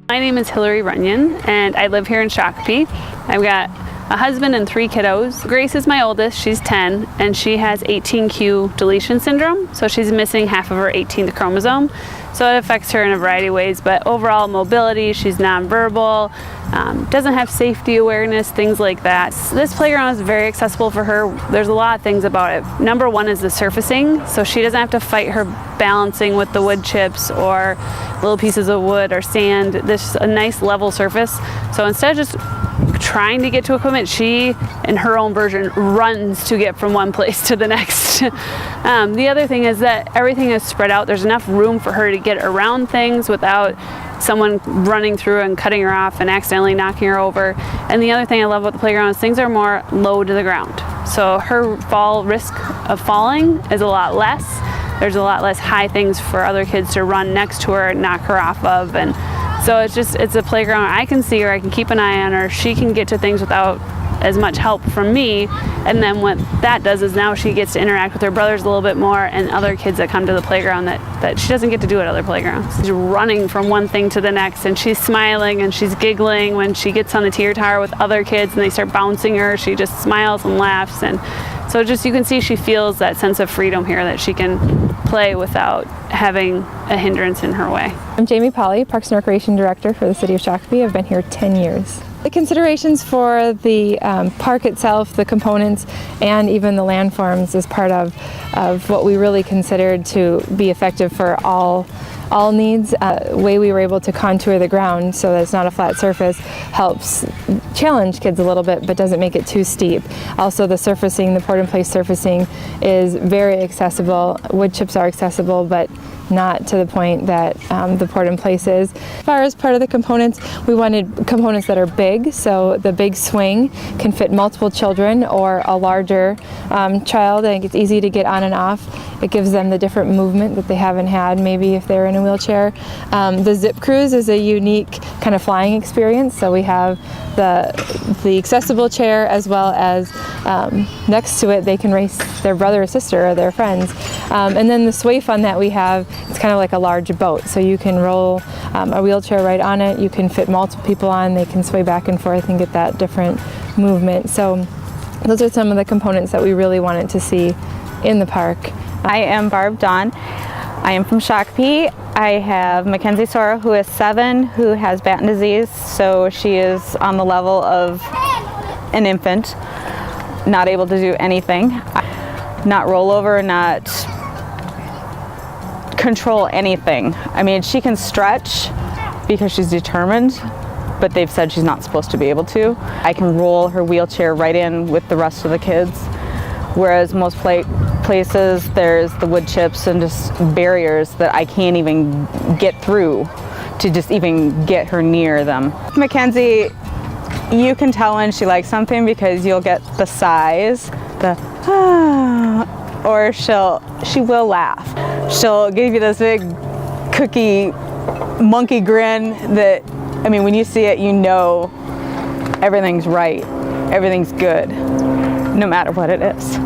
My name is Hilary Runyan, and I live here in Shakopee. I've got a husband and 3 kiddos. Grace is my oldest, she's 10, and she has 18q deletion syndrome, so she's missing half of her 18th chromosome. So it affects her in a variety of ways, but overall mobility, she's nonverbal, doesn't have safety awareness, things like that. This playground is very accessible for her. There's a lot of things about it. Number one is the surfacing, so she doesn't have to fight her balancing with the wood chips or little pieces of wood or sand. This is a nice level surface, so instead of just trying to get to equipment, she, in her own version, runs to get from one place to the next. The other thing is that everything is spread out. There's enough room for her to get around things without someone running through and cutting her off and accidentally knocking her over. And the other thing I love about the playground is things are more low to the ground. So her risk of falling is a lot less. There's a lot less high things for other kids to run next to her and knock her off of. And so it's a playground I can see her, I can keep an eye on her, she can get to things without as much help from me, and then what that does is now she gets to interact with her brothers a little bit more and other kids that come to the playground that she doesn't get to do at other playgrounds. She's running from one thing to the next, and she's smiling and she's giggling when she gets on the tier tower with other kids and they start bouncing her. She just smiles and laughs, and so just you can see she feels that sense of freedom here, that she can play without having a hindrance in her way. I'm Jamie Polley, Parks and Recreation Director for the City of Shakopee. I've been here 10 years. The considerations for the park itself, the components, and even the landforms is part of what we really considered to be effective for all needs. The way we were able to contour the ground so that it's not a flat surface helps challenge kids a little bit but doesn't make it too steep. Also the surfacing, the poured-in-place surfacing is very accessible. Wood chips are accessible, but not to the point that the poured-in-place is. As far as part of the components, we wanted components that are big, so the big swing can fit multiple children or a larger child. I think it's easy to get on and off. It gives them the different movement that they haven't had maybe if they're in a wheelchair. The zip cruise is a unique kind of flying experience, so we have the accessible chair as well as next to it they can race their brother or sister or their friends. And then the sway fun that we have, it's kind of like a large boat, so you can roll a wheelchair right on it, you can fit multiple people on, they can sway back and forth and get that different movement. So those are some of the components that we really wanted to see in the park. I am Barb Dahn. I am from Shakopee. I have Mackenzie Sora, who is 7, who has Batten disease, so she is on the level of an infant, not able to do anything, not roll over, not control anything. I mean, she can stretch because she's determined, but they've said she's not supposed to be able to. I can roll her wheelchair right in with the rest of the kids, whereas most places there's the wood chips and just barriers that I can't even get through to just even get her near them. Mackenzie, you can tell when she likes something because you'll get the sighs, the or she will laugh. She'll give you this big cookie monkey grin that, I mean, when you see it, you know everything's right, everything's good, no matter what it is.